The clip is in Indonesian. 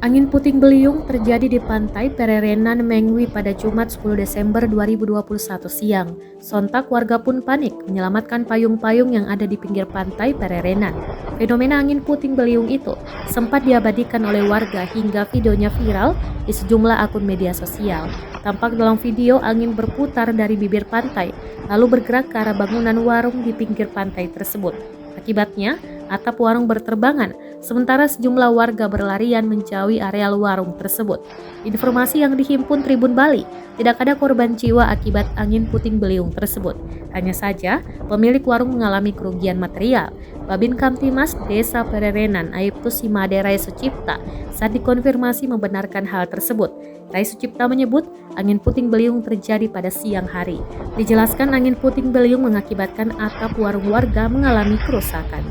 Angin puting beliung terjadi di pantai Pererenan Mengwi pada Jumat 10 Desember 2021 siang. Sontak warga pun panik menyelamatkan payung-payung yang ada di pinggir pantai Pererenan. Fenomena angin puting beliung itu sempat diabadikan oleh warga hingga videonya viral di sejumlah akun media sosial. Tampak dalam video angin berputar dari bibir pantai lalu bergerak ke arah bangunan warung di pinggir pantai tersebut. Akibatnya, atap warung berterbangan, sementara sejumlah warga berlarian menjauhi areal warung tersebut. Informasi yang dihimpun Tribun Bali, tidak ada korban jiwa akibat angin puting beliung tersebut. Hanya saja, pemilik warung mengalami kerugian material. Babin Kamtimas Desa Pererenan, Aibtu Simade Rai Sucipta, saat dikonfirmasi membenarkan hal tersebut. Rai Sucipta menyebut angin puting beliung terjadi pada siang hari. Dijelaskan angin puting beliung mengakibatkan atap warung warga mengalami kerusakan.